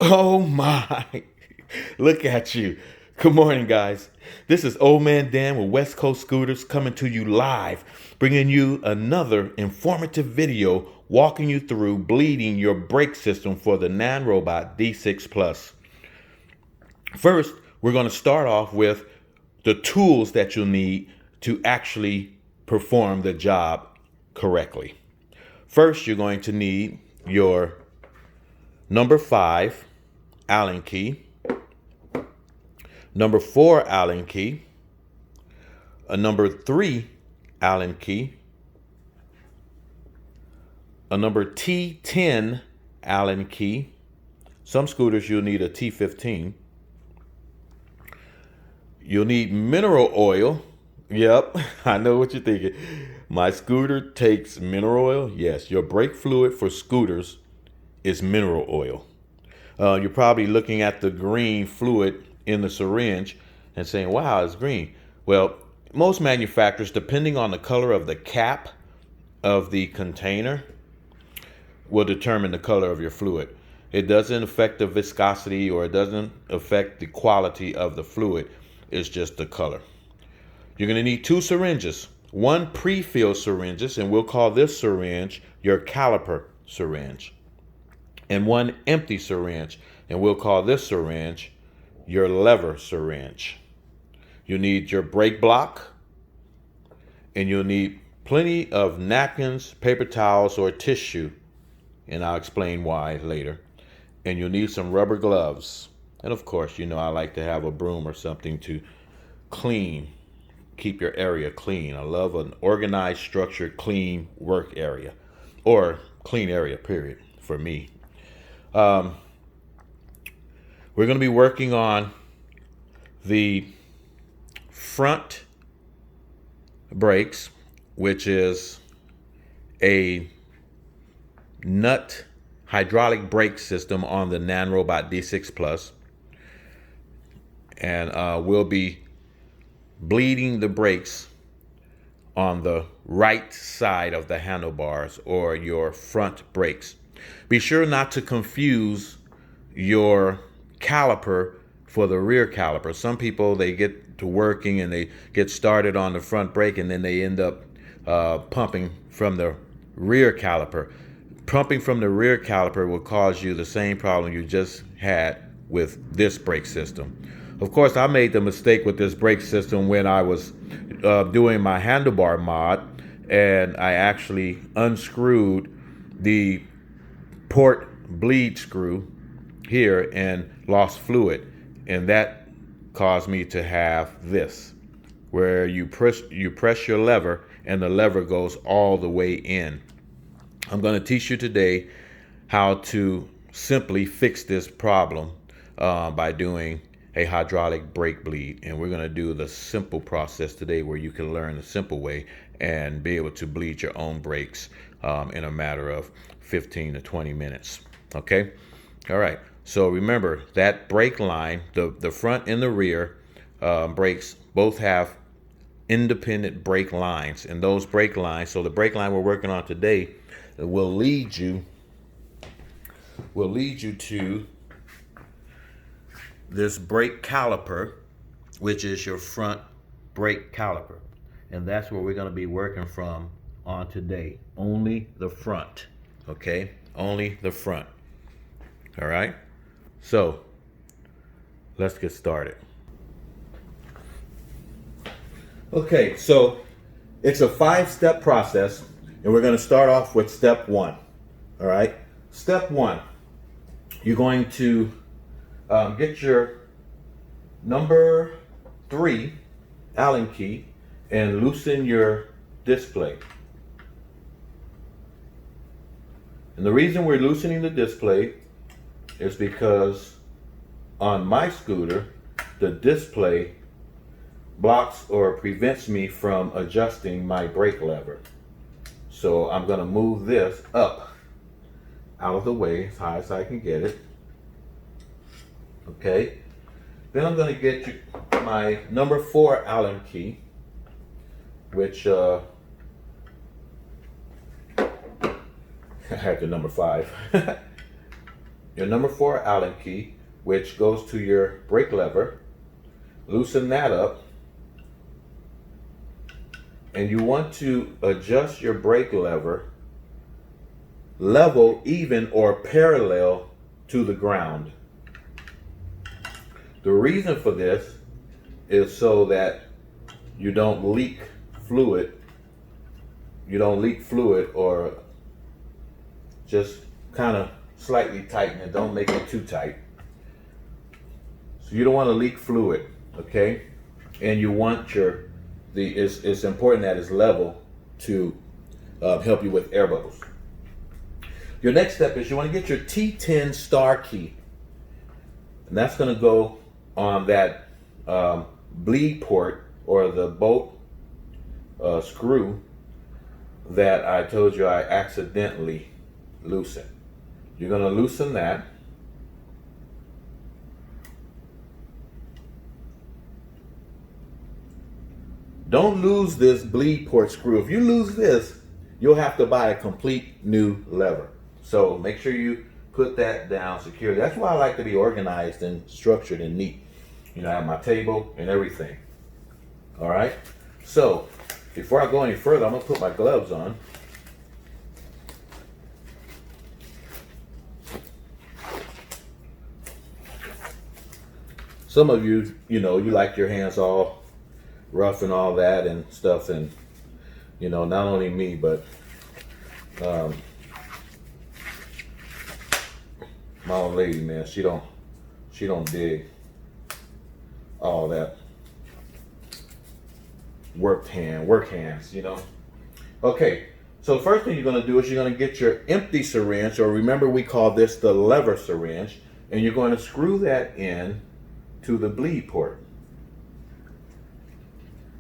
Oh my, look at you. Good morning, guys. This is OhManDan with West Coast Scooters coming to you live, bringing you another informative video walking you through bleeding your brake system for the NanRobot D6 Plus. First, we're going to start off with the tools that you'll need to actually perform the job correctly. First, you're going to need your number 5 Allen key, number 4 Allen key, a number 3 Allen key, a number T10 Allen key. Some scooters you'll need a T15. You'll need mineral oil. Yep, I know what you're thinking. My scooter takes mineral oil. Yes, your brake fluid for scooters is mineral oil. You're probably looking at the green fluid in the syringe and saying, wow, it's green. Well, most manufacturers, depending on the color of the cap of the container, will determine the color of your fluid. It doesn't affect the viscosity or it doesn't affect the quality of the fluid. It's just the color. You're going to need 2 syringes, 1 pre-filled syringes, and we'll call this syringe your caliper syringe, and 1 empty syringe, and we'll call this syringe your lever syringe. You need your brake block, and you'll need plenty of napkins, paper towels, or tissue, and I'll explain why later. And you'll need some rubber gloves. And of course, you know I like to have a broom or something to keep your area clean. I love an organized, structured, clean work area, or clean area, period, for me. We're going to be working on the front brakes, which is a nut hydraulic brake system on the NanRobot D6 Plus. And we'll be bleeding the brakes on the right side of the handlebars, or your front brakes. Be sure not to confuse your caliper for the rear caliper. Some people, they get to working and they get started on the front brake and then they end up pumping from the rear caliper. Pumping from the rear caliper will cause you the same problem you just had with this brake system. Of course, I made the mistake with this brake system when I was doing my handlebar mod, and I actually unscrewed the port bleed screw here and lost fluid, and that caused me to have this, where you press your lever and the lever goes all the way in. I'm going to teach you today how to simply fix this problem by doing a hydraulic brake bleed, and we're going to do the simple process today where you can learn the simple way and be able to bleed your own brakes in a matter of 15 to 20 minutes. Okay, all right, so remember that brake line, the front and the rear brakes both have independent brake lines, and those brake lines, so the brake line we're working on today will lead you to this brake caliper, which is your front brake caliper. And that's where we're going to be working from on today. Only the front. Okay? Only the front. All right? So, let's get started. Okay, so it's a 5-step process, and we're going to start off with step 1. All right? Step 1, you're going to get your number 3 Allen key and loosen your display. And the reason we're loosening the display is because on my scooter, the display blocks or prevents me from adjusting my brake lever. So I'm going to move this up out of the way as high as I can get it. Okay, then I'm going to get my number 4 Allen key, which I had the number 5. your number 4 Allen key, which goes to your brake lever. Loosen that up. And you want to adjust your brake lever level, even, or parallel to the ground. The reason for this is so that you don't leak fluid. You don't leak fluid, or just kind of slightly tighten it. Don't make it too tight. So you don't want to leak fluid, okay? And you want it's important that it's level to help you with air bubbles. Your next step is you want to get your T10 star key. And that's going to go on that bleed port, or the bolt screw that I told you I accidentally loosened. You're going to loosen that. Don't lose this bleed port screw. If you lose this, you'll have to buy a complete new lever. So make sure you put that down securely. That's why I like to be organized and structured and neat. You know, I have my table and everything. All right. So before I go any further, I'm going to put my gloves on. Some of you, you like your hands all rough and all that and stuff, and not only me, but my old lady, man, she don't dig all that work hands. Okay, so the first thing you're going to do is you're going to get your empty syringe, or remember we call this the lever syringe, and you're going to screw that in to the bleed port.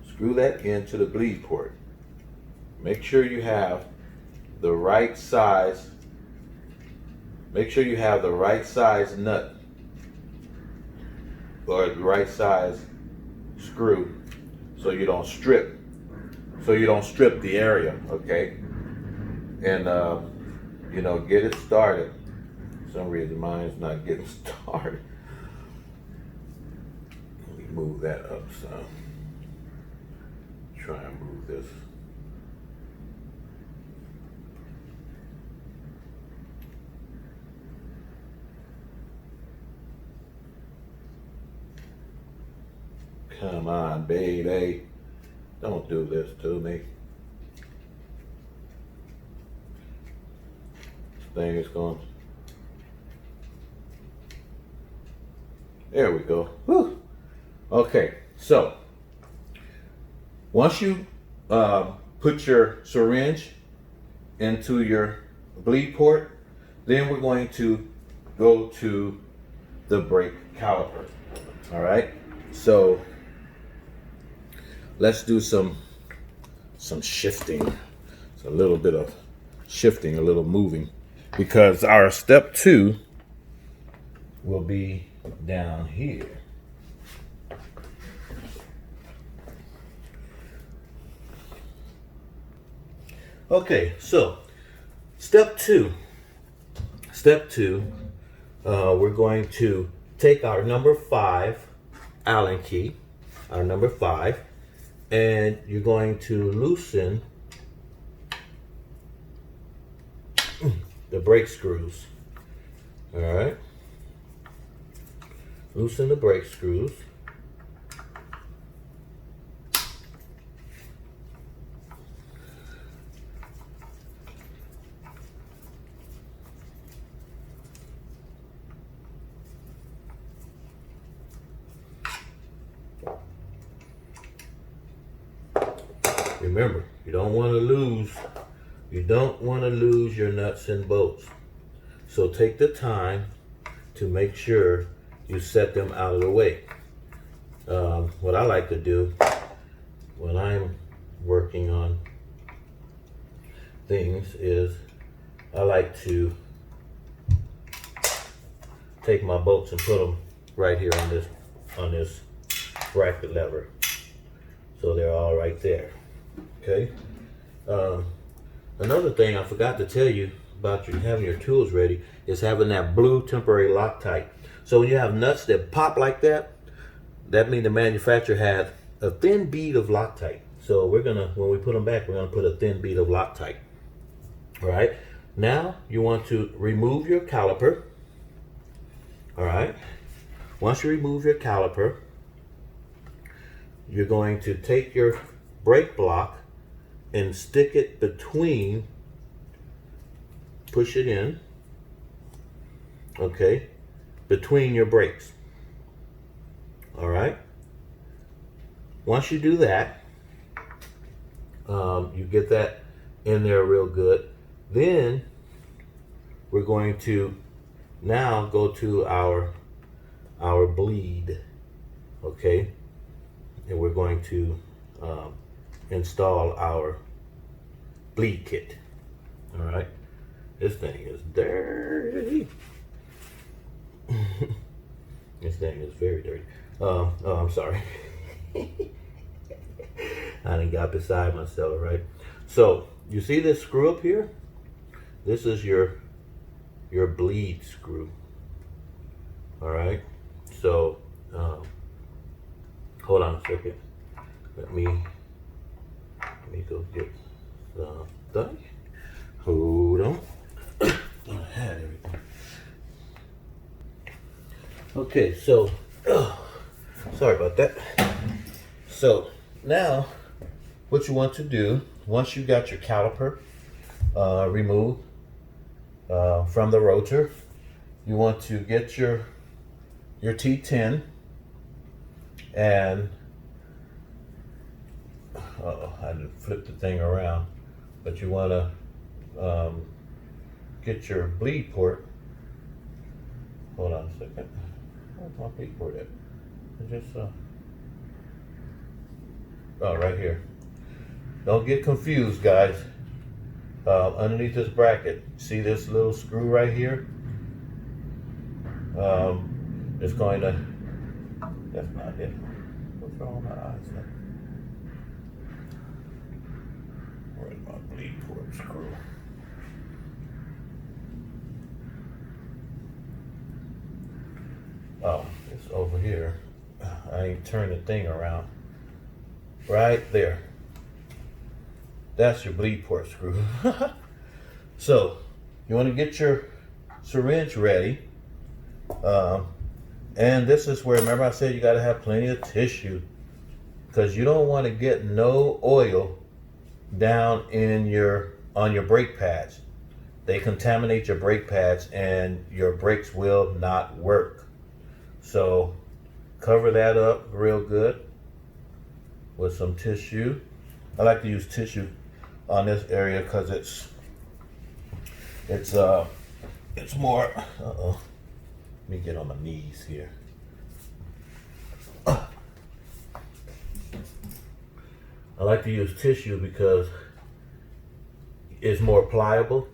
Screw that into the bleed port. Make sure you have the right size. Make sure you have the right size nut, or the right size screw, so you don't strip the area, okay? And get it started. For some reason mine's not getting started. Let me move that up some. Try and move this. Come on, baby. Don't do this to me. This thing is going. There we go. Whew. Okay, so once you put your syringe into your bleed port, then we're going to go to the brake caliper. All right, so let's do some shifting. It's a little bit of shifting, a little moving, because our step 2 will be down here. Okay, so step two, we're going to take our number 5 Allen key, our number 5, and you're going to loosen the brake screws. All right, loosen the brake screws. Remember, you don't want to lose your nuts and bolts. So take the time to make sure you set them out of the way. What I like to do when I'm working on things is I like to take my bolts and put them right here on this bracket lever, so they're all right there. Okay. Another thing I forgot to tell you about you having your tools ready is having that blue temporary Loctite. So when you have nuts that pop like that, that means the manufacturer had a thin bead of Loctite. So we're gonna, when we put them back, we're gonna put a thin bead of Loctite. All right. Now you want to remove your caliper. All right. Once you remove your caliper, you're going to take your brake block and stick it between, push it in, okay, between your brakes. All right. Once you do that, you get that in there real good. Then we're going to now go to our bleed, okay, and we're going to install our bleed kit. All right, this thing is dirty. This thing is very dirty. Oh, I'm sorry. I done got beside myself, right? So you see this screw up here? This is your bleed screw. All right. So hold on a second. Let me go get something. Hold on. I had everything. Okay, so sorry about that. So now what you want to do, once you got your caliper removed from the rotor, you want to get your T10 and I didn't flip the thing around, but you want to get your bleed port. Hold on a second. Where's my bleed port at? It just oh, right here. Don't get confused, guys. Underneath this bracket, see this little screw right here? It's going to, that's not it. What's wrong with my eyes now? Where's my bleed port screw? Oh, it's over here. I ain't turned the thing around. Right there. That's your bleed port screw. So you want to get your syringe ready. And this is where, remember I said you got to have plenty of tissue, because you don't want to get no oil down on your brake pads. They contaminate your brake pads and your brakes will not work. So cover that up real good with some tissue. I like to use tissue on this area because it's more. Let me get on my knees here. I like to use tissue because it's more pliable.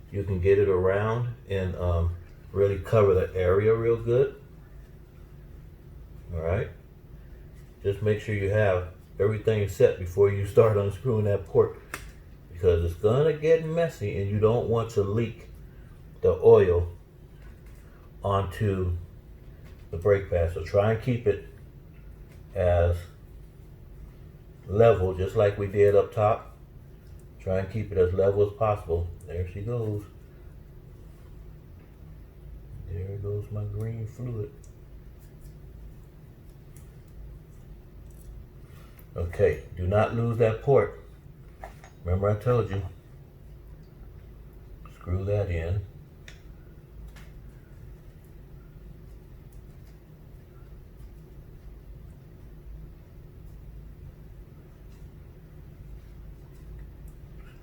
You can get it around and really cover the area real good. All right. Just make sure you have everything set before you start unscrewing that port, because it's gonna get messy and you don't want to leak the oil onto the brake pad. So try and keep it as level, just like we did up top. Try and keep it as level as possible. There she goes. There goes my green fluid. Okay, do not lose that port. Remember I told you, screw that in.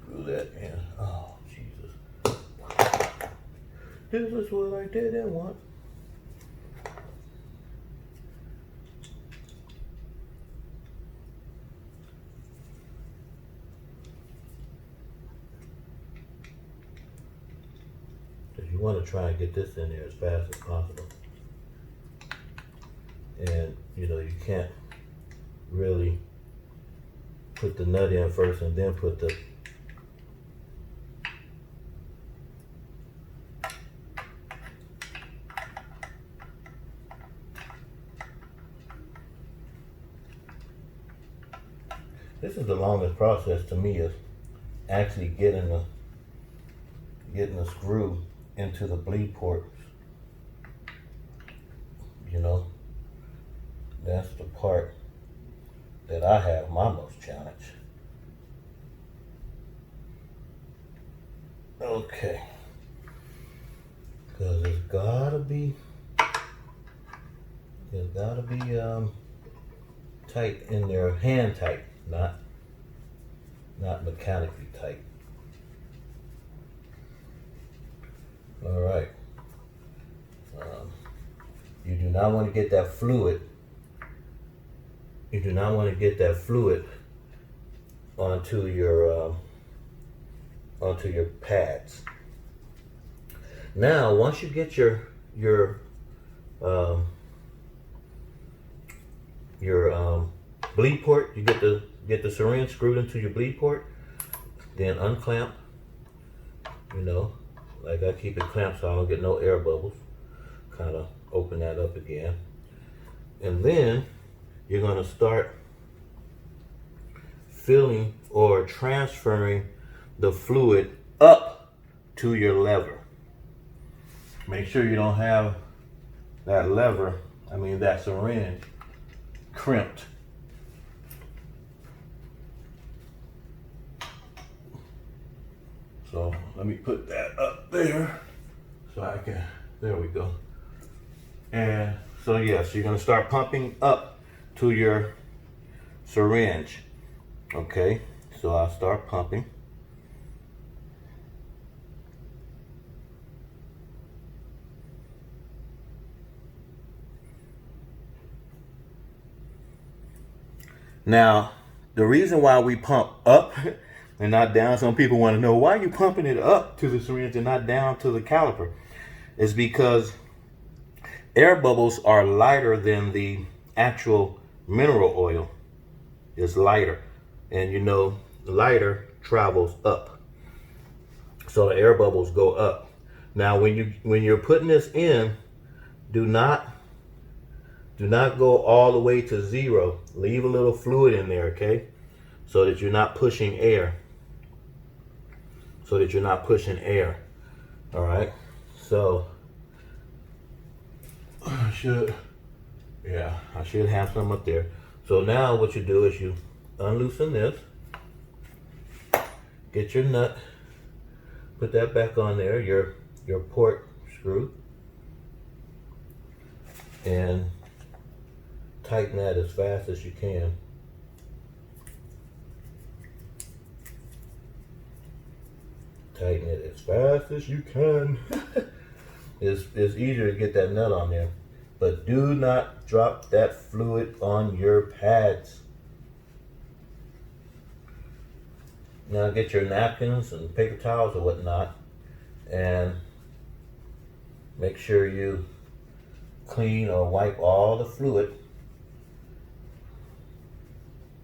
Screw that in. Oh, Jesus. This is what I didn't want. You want to try and get this in there as fast as possible. And you know, you can't really put the nut in first and then put the This is the longest process to me, is actually getting the screw into the bleed port. You know, that's the part that I have my most challenge. Okay, because it's gotta be tight in there, hand tight, not mechanically tight. All right. You do not want to get that fluid. You do not want to get that fluid onto your pads. Now, once you get your bleed port, you get the syringe screwed into your bleed port, then unclamp. You know, like I keep it clamped so I don't get no air bubbles. Kind of open that up again, and then you're going to start filling or transferring the fluid up to your lever. Make sure you don't have that syringe crimped. So let me put that up there so I can, there we go. And so yes, you're gonna start pumping up to your syringe. Okay, so I'll start pumping. Now, the reason why we pump up and not down, some people want to know why you pumping it up to the syringe and not down to the caliper, is because air bubbles are lighter than the actual mineral oil. It's lighter, and you know, lighter travels up, so the air bubbles go up. Now, when you're putting this in, do not go all the way to zero. Leave a little fluid in there, okay, so that you're not pushing air. All right. So I should have some up there. So now what you do is you unloosen this, get your nut, put that back on there, your port screw, and tighten that as fast as you can. Tighten it as fast as you can. It's easier to get that nut on there, but do not drop that fluid on your pads. Now get your napkins and paper towels or whatnot, and make sure you clean or wipe all the fluid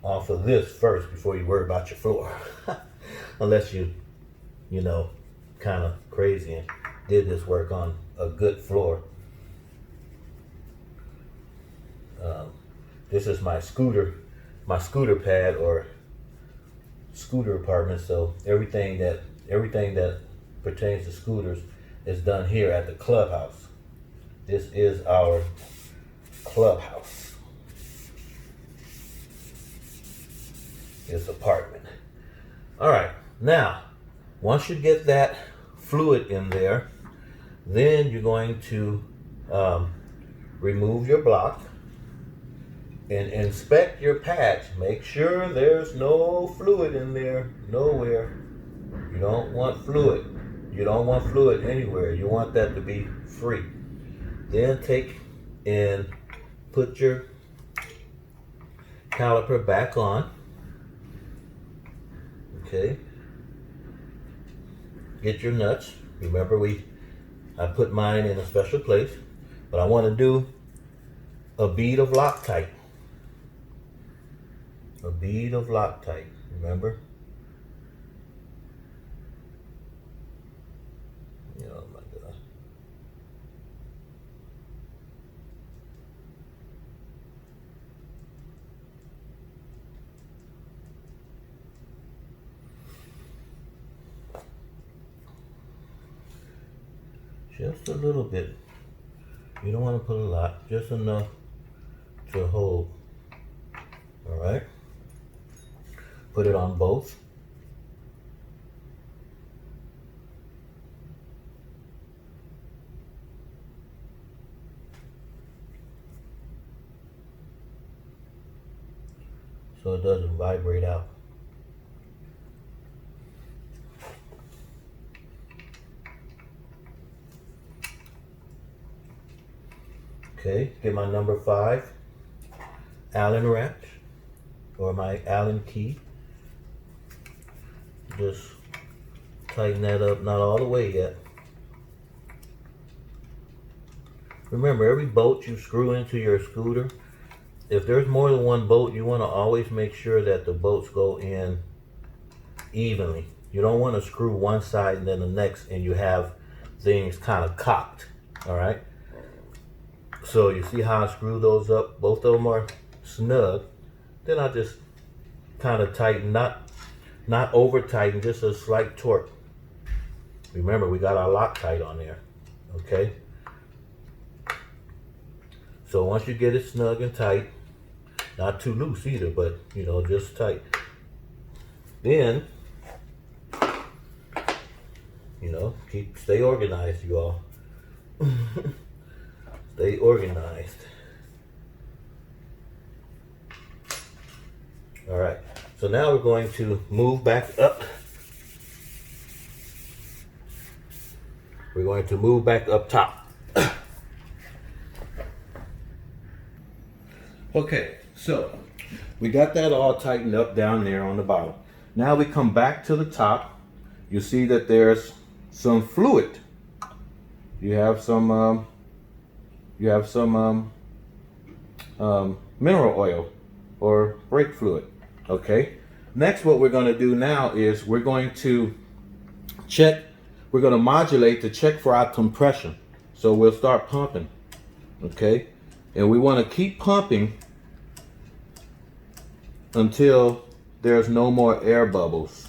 off of this first before you worry about your floor. Unless you know, kind of crazy and did this work on a good floor. This is my scooter pad or scooter apartment. So everything that pertains to scooters is done here at the clubhouse. This is our clubhouse. This apartment. All right. Now, once you get that fluid in there, then you're going to remove your block and inspect your patch. Make sure there's no fluid in there, nowhere. You don't want fluid. You don't want fluid anywhere. You want that to be free. Then take and put your caliper back on. Okay. Get your nuts. Remember, I put mine in a special place, but I want to do a bead of Loctite. A bead of Loctite. Remember? Oh my God. Just a little bit. You don't want to put a lot, just enough to hold. All right. Put it on both. So it doesn't vibrate out. Okay, get my number 5 Allen wrench or my Allen key. Just tighten that up, not all the way yet. Remember, every bolt you screw into your scooter, if there's more than one bolt, you want to always make sure that the bolts go in evenly. You don't want to screw one side and then the next and you have things kind of cocked. All right. So you see how I screw those up? Both of them are snug. Then I just kind of tighten, not over tighten, just a slight torque. Remember, we got our Loctite on there. Okay. So once you get it snug and tight, not too loose either, but you know, just tight. Then, you know, stay organized, you all. Stay organized. All right. So now we're going to move back up. We're going to move back up top. Okay, so we got that all tightened up down there on the bottom. Now we come back to the top. You see that there's some fluid. You have some mineral oil or brake fluid. Okay. Next, what we're going to do now is we're going to check. We're going to modulate to check for our compression. So we'll start pumping. Okay. And we want to keep pumping until there's no more air bubbles.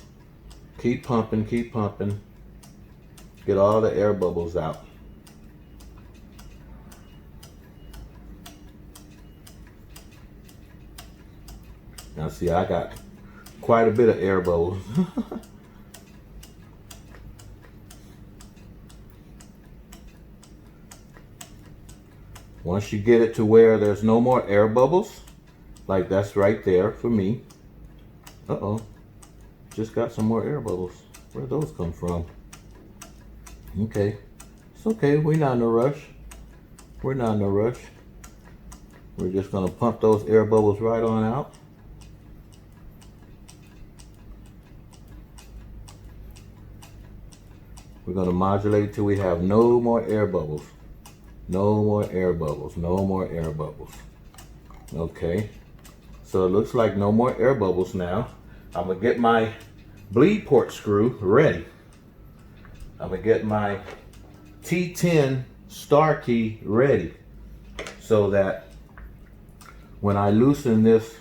Keep pumping, keep pumping. Get all the air bubbles out. Now see, I got quite a bit of air bubbles. Once you get it to where there's no more air bubbles, like that's right there for me. Uh-oh, just got some more air bubbles. Where'd those come from? Okay, it's okay, we're not in a rush. We're not in a rush. We're just gonna pump those air bubbles right on out. We're going to modulate till we have no more air bubbles. No more air bubbles. No more air bubbles. Okay. So it looks like no more air bubbles now. I'm going to get my bleed port screw ready. I'm going to get my T10 star key ready so that when I loosen this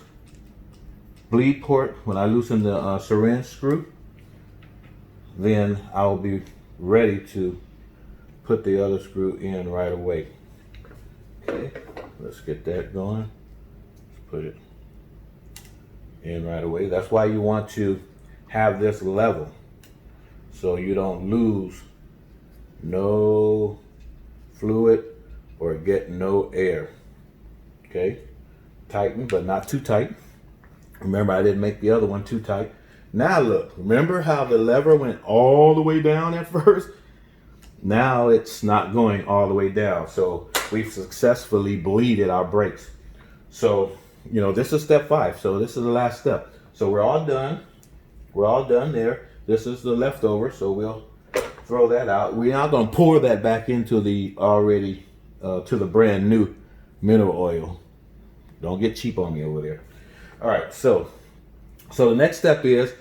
bleed port, when I loosen the syringe screw, then I'll be ready to put the other screw in right away. Okay, let's get that going. Let's put it in right away. That's why you want to have this level so you don't lose no fluid or get no air. Okay, tighten, but not too tight. Remember, I didn't make the other one too tight. Now look, remember how the lever went all the way down at first? Now it's not going all the way down. So we've successfully bleeded our brakes. So, you know, this is step 5. So this is the last step. So we're all done. We're all done there. This is the leftover. So we'll throw that out. We're not going to pour that back into the already, to the brand new mineral oil. Don't get cheap on me over there. All right. So the next step is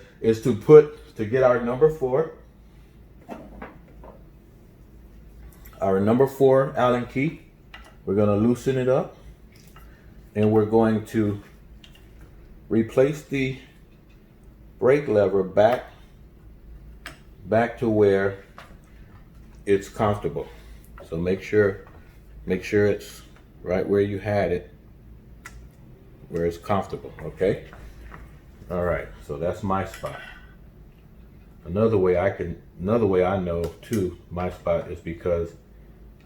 to get our number 4. Our number 4 Allen key. We're going to loosen it up and we're going to replace the brake lever back to where it's comfortable. So make sure it's right where you had it, where it's comfortable, okay? All right, so that's my spot. Another way I know too, my spot is because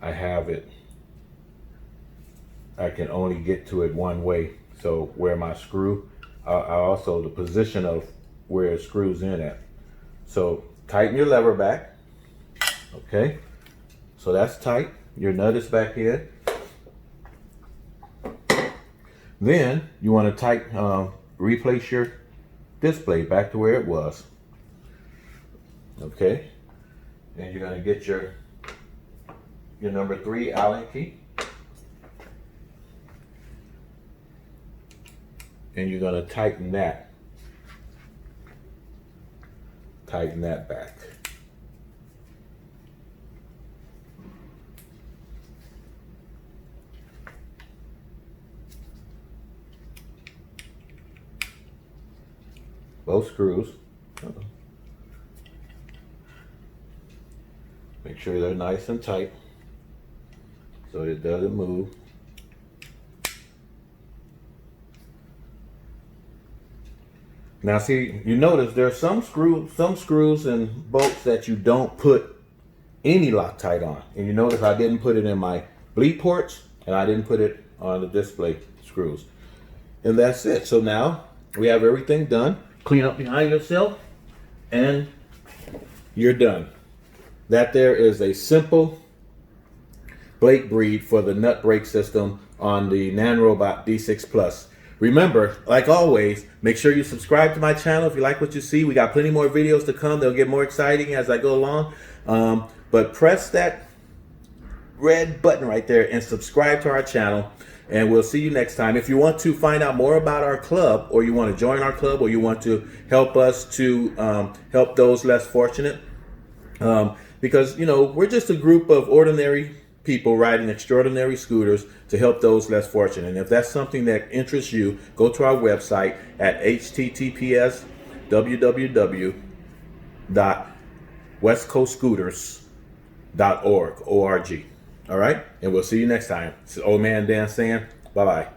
I have it, I can only get to it one way. So where my screw, I also, the position of where it screws in at. So tighten your lever back, okay? So that's tight, your nut is back here. Then you want to replace your display back to where it was. Okay, and you're going to get your number 3 Allen key, and you're going to tighten that back. Both screws. Make sure they're nice and tight so it doesn't move. Now see, you notice there's some screws and bolts that you don't put any Loctite on. And you notice I didn't put it in my bleed ports and I didn't put it on the display screws. And that's it. So now we have everything done. Clean up behind yourself and you're done. That there is a simple brake bleed for the nut brake system on the NanRobot D6 Plus. Remember, like always, make sure you subscribe to my channel if you like what you see. We got plenty more videos to come. They'll get more exciting as I go along. But press that red button right there and subscribe to our channel. And we'll see you next time. If you want to find out more about our club, or you want to join our club, or you want to help us to help those less fortunate, because, you know, we're just a group of ordinary people riding extraordinary scooters to help those less fortunate. And if that's something that interests you, go to our website at https://www.westcoastscooters.org. All right? And we'll see you next time. This is OhManDan saying bye-bye.